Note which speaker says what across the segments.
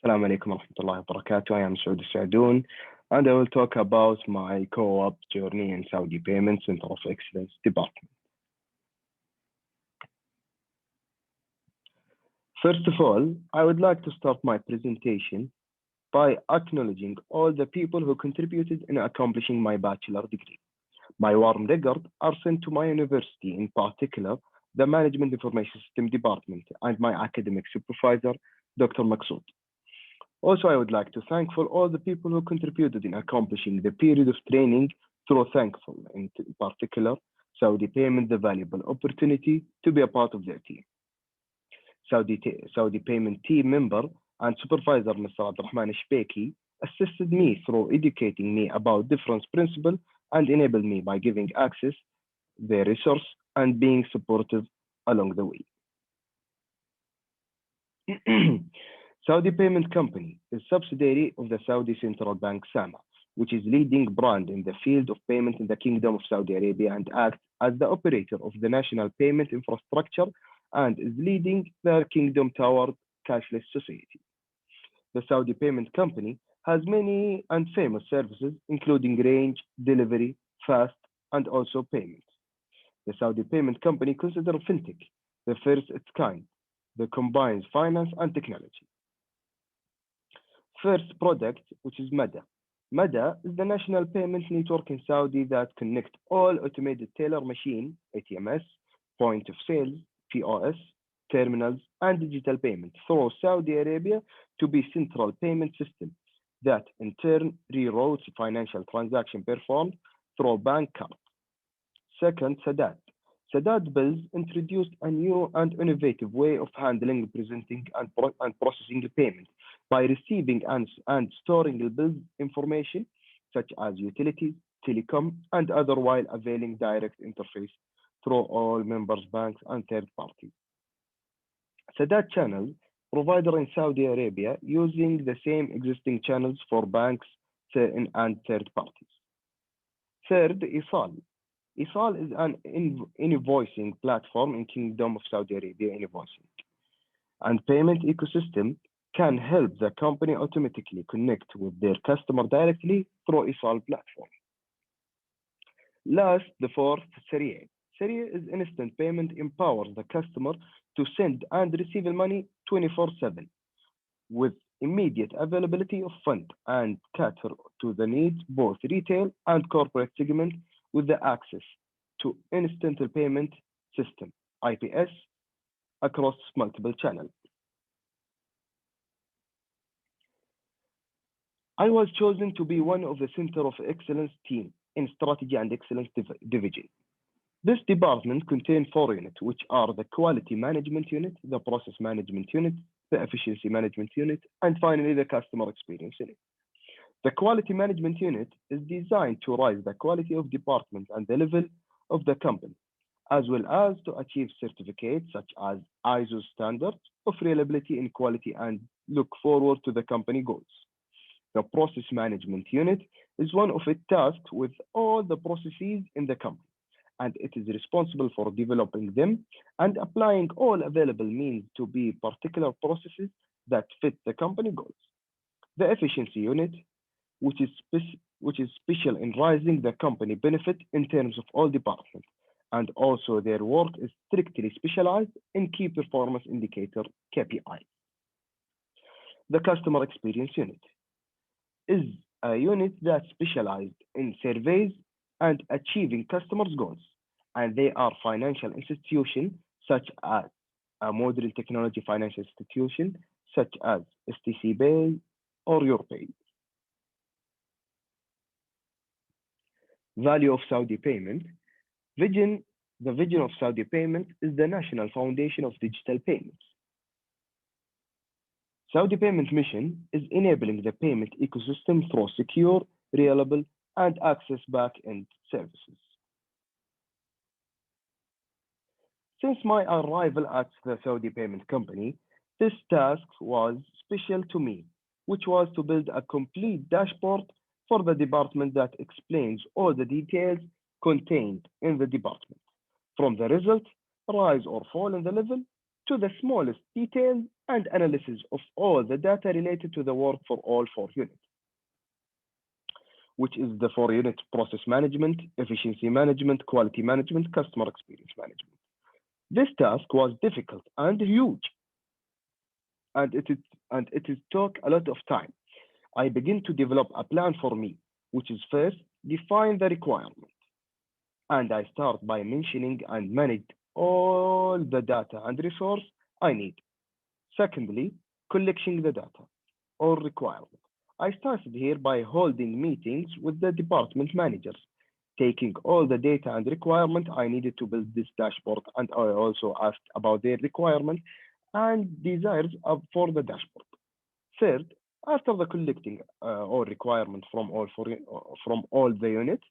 Speaker 1: Assalamu alaikum wa rahmatullahi wa barakatuh. I am Saud Sadoun, and I will talk about my co-op journey in Saudi Payment Center of Excellence Department. First of all, I would like to start my presentation by acknowledging all the people who contributed in accomplishing my bachelor degree. My warm regards are sent to my university, in particular, the Management Information System Department, and my academic supervisor, Dr. Maqsood. Also, I would like to thank for all the people who contributed in accomplishing the period of training through Thankful, in particular, Saudi Payment, the valuable opportunity to be a part of their team. Saudi Payment team member and supervisor, Mr. Abdurrahman Shbeki, assisted me through educating me about difference principle and enabled me by giving access their resource and being supportive along the way. Saudi Payment Company is subsidiary of the Saudi Central Bank SAMA, which is leading brand in the field of payment in the Kingdom of Saudi Arabia and acts as the operator of the national payment infrastructure and is leading the kingdom toward cashless society. The Saudi Payment Company has many and famous services, including range, delivery, fast, and also payments. The Saudi Payment Company considers fintech the first its kind that combines finance and technology. First product, which is MADA. MADA is the national payment network in Saudi that connects all automated teller machine, ATMS, point of sale, POS, terminals, and digital payment through Saudi Arabia to be central payment system that in turn reroutes financial transaction performed through bank card. Second, Sadat. Sadat Bills introduced a new and innovative way of handling, presenting, and processing the payment by receiving and storing the bills information such as utilities, telecom, and other while availing direct interface through all members, banks, and third parties. Sadat channel provider in Saudi Arabia using the same existing channels for banks and third parties. Third, ISAL. ISAL is an invoicing platform in Kingdom of Saudi Arabia invoicing. And payment ecosystem can help the company automatically connect with their customer directly through ISAL platform. Last, the fourth, Saria. Saria is instant payment empowers the customer to send and receive the money 24/7 with immediate availability of fund and cater to the needs both retail and corporate segment with the access to instant payment system, IPS, across multiple channels. I was chosen to be one of the Center of Excellence team in Strategy and Excellence Division. This department contains 4 units, which are the Quality Management Unit, the Process Management Unit, the Efficiency Management Unit, and finally the Customer Experience Unit. The Quality Management Unit is designed to raise the quality of department and the level of the company, as well as to achieve certificates such as ISO standards of reliability in quality and look forward to the company goals. The Process Management Unit is one of its tasks with all the processes in the company, and it is responsible for developing them and applying all available means to be particular processes that fit the company goals. The Efficiency Unit, which is special in raising the company benefit in terms of all departments, and also their work is strictly specialized in key performance indicator KPI. The Customer Experience Unit is a unit that specialized in surveys and achieving customers' goals, and they are financial institutions such as a modern technology financial institution such as STC Pay or YourPay. Value of Saudi Payment. The vision of Saudi Payment is the national foundation of digital payments. Saudi Payment mission is enabling the payment ecosystem through secure, reliable, and access back-end services. Since my arrival at the Saudi Payment Company, this task was special to me, which was to build a complete dashboard for the department that explains all the details contained in the department, from the result, rise or fall in the level, to the smallest details and analysis of all the data related to the work for all 4 units, which is the 4 unit process management, efficiency management, quality management, customer experience management. This task was difficult and huge, and it took a lot of time. I begin to develop a plan for me, which is first define the requirement, and I start by mentioning and manage all the data and resource I need. Secondly, collecting the data or requirement. I started here by holding meetings with the department managers, taking all the data and requirement I needed to build this dashboard, and I also asked about their requirement and desires for the dashboard. Third, after the collecting all requirement from all the units,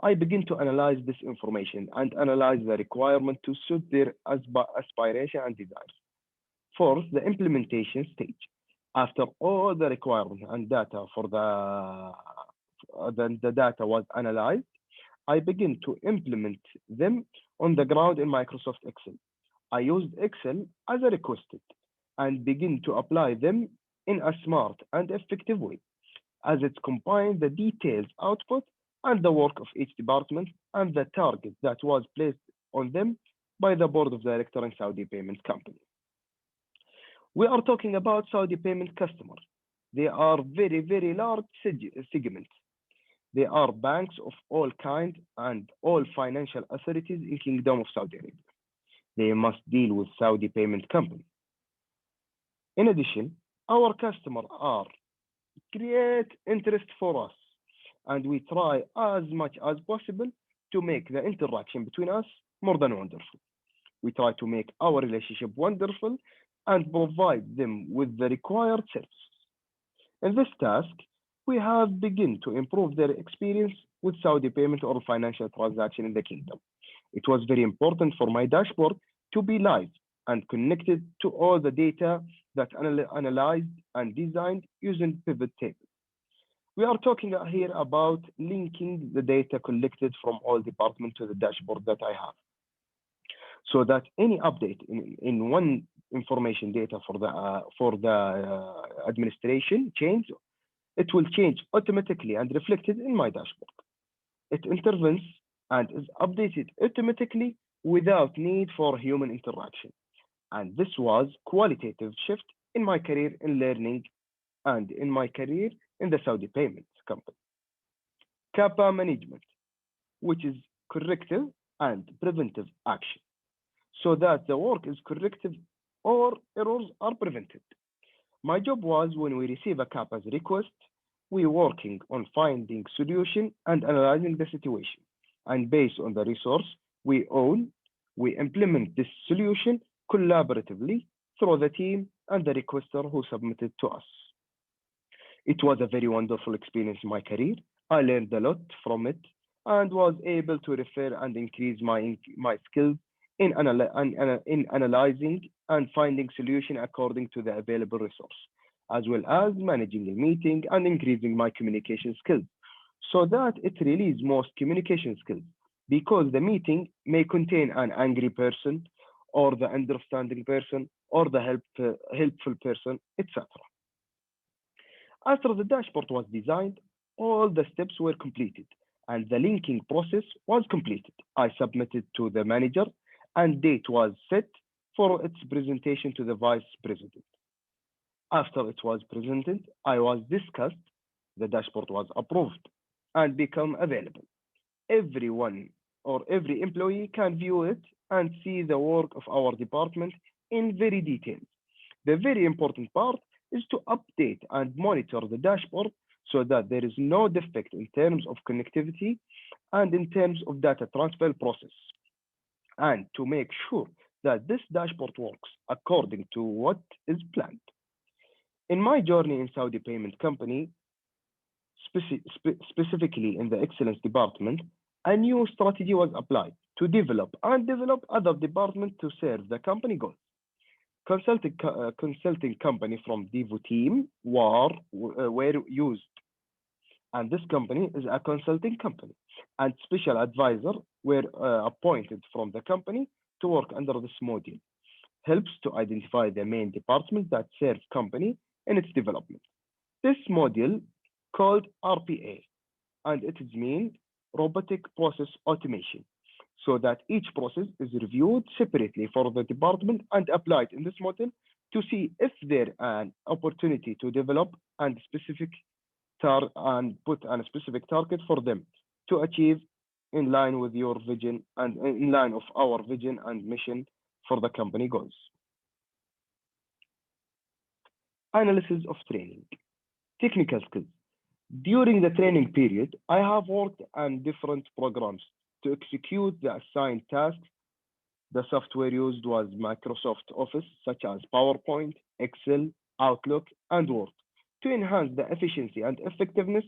Speaker 1: I begin to analyze this information and analyze the requirement to suit their aspiration and desires. Fourth, the implementation stage. After all the requirement and data for the data was analyzed, I begin to implement them on the ground in Microsoft Excel. I used Excel as a requested and begin to apply them in a smart and effective way, as it combines the details output and the work of each department and the target that was placed on them by the board of directors in Saudi Payment Company. We are talking about Saudi Payment customers. They are very, very large segments. They are banks of all kinds and all financial authorities in Kingdom of Saudi Arabia. They must deal with Saudi Payment Company. In addition, our customers are great interest for us, and we try as much as possible to make the interaction between us more than wonderful. We try to make our relationship wonderful and provide them with the required services. In this task, we have begun to improve their experience with Saudi payment or financial transaction in the kingdom. It was very important for my dashboard to be live and connected to all the data that analyzed and designed using pivot tables. We are talking here about linking the data collected from all departments to the dashboard that I have, so that any update in one information data for the administration change, it will change automatically and reflected in my dashboard. It intervenes and is updated automatically without need for human interaction. And this was qualitative shift in my career in learning and in my career in the Saudi Payments Company. Kappa management, which is corrective and preventive action, so that the work is corrective or errors are prevented. My job was when we receive a CAPA's request, we working on finding solution and analyzing the situation. And based on the resource we own, we implement this solution collaboratively through the team and the requester who submitted to us. It was a very wonderful experience in my career. I learned a lot from it and was able to refer and increase my skills in analyzing and finding solution according to the available resource, as well as managing a meeting and increasing my communication skills, so that it releases most communication skills, because the meeting may contain an angry person or the understanding person or the helpful person, etc. After the dashboard was designed, all the steps were completed and the linking process was completed. I submitted to the manager and date was set for its presentation to the vice president. After it was presented, I was discussed, the dashboard was approved and become available. Everyone or every employee can view it and see the work of our department in very detail. The very important part is to update and monitor the dashboard so that there is no defect in terms of connectivity and in terms of data transfer process, and to make sure that this dashboard works according to what is planned. In my journey in Saudi Payment Company, specifically in the excellence department, a new strategy was applied to develop other departments to serve the company goals. Consulting company from Devo team were used, and this company is a consulting company, and special advisor were appointed from the company to work under this module. helps to identify the main departments that serve company in its development. This module called RPA, and it is mean robotic process automation, so that each process is reviewed separately for the department and applied in this model to see if there an opportunity to develop and specific and put a specific target for them to achieve in line with your vision and in line of our vision and mission for the company goals. Analysis of training. Technical skills. During the training period, I have worked on different programs to execute the assigned tasks. The software used was Microsoft Office, such as PowerPoint, Excel, Outlook, and Word, to enhance the efficiency and effectiveness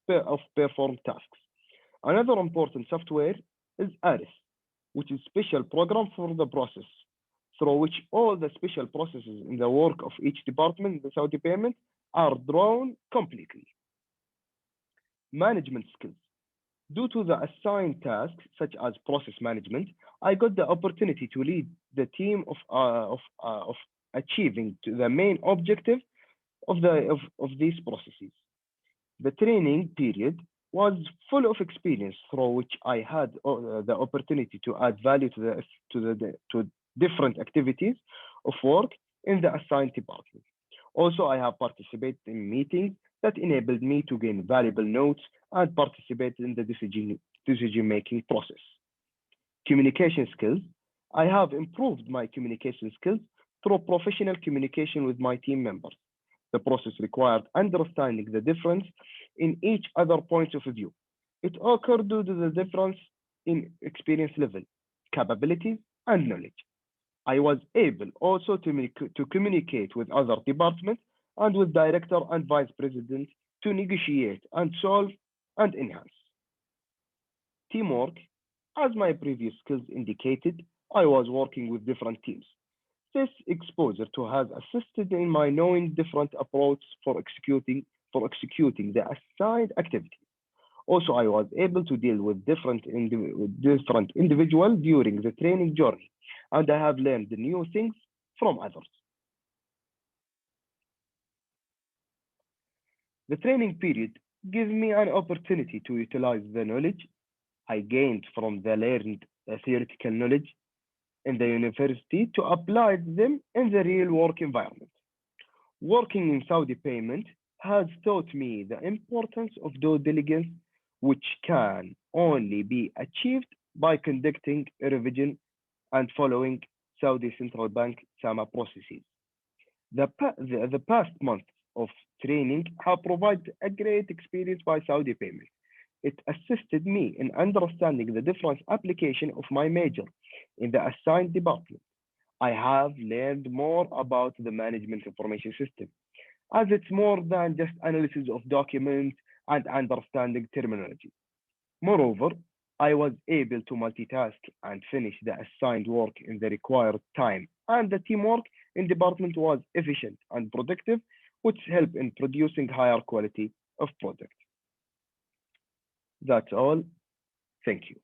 Speaker 1: of performed tasks. Another important software is ARIS, which is special program for the process, through which all the special processes in the work of each department in the Saudi payment are drawn completely. Management skills. Due to the assigned tasks, such as process management, I got the opportunity to lead the team of achieving the main objective of these processes. The training period was full of experience through which I had the opportunity to add value to different activities of work in the assigned department. Also, I have participated in meetings that enabled me to gain valuable notes and participate in the decision-making process. Communication skills. I have improved my communication skills through professional communication with my team members. The process required understanding the difference in each other points of view. It occurred due to the difference in experience level, capabilities, and knowledge. I was able also to communicate with other departments and with director and vice president to negotiate and solve and enhance. Teamwork. As my previous skills indicated, I was working with different teams. This exposure to has assisted in my knowing different approaches for executing the assigned activity. Also, I was able to deal with different individuals during the training journey, and I have learned new things from others. The training period gives me an opportunity to utilize the knowledge I gained from the learned theoretical knowledge in the university to apply them in the real work environment. Working in Saudi payment has taught me the importance of due diligence, which can only be achieved by conducting a revision and following Saudi Central Bank SAMA processes. The past month of training have provided a great experience by Saudi payment. It assisted me in understanding the different application of my major in the assigned department. I have learned more about the management information system, as it's more than just analysis of documents and understanding terminology. Moreover, I was able to multitask and finish the assigned work in the required time, and the teamwork in department was efficient and productive, which helped in producing higher quality of product. That's all. Thank you.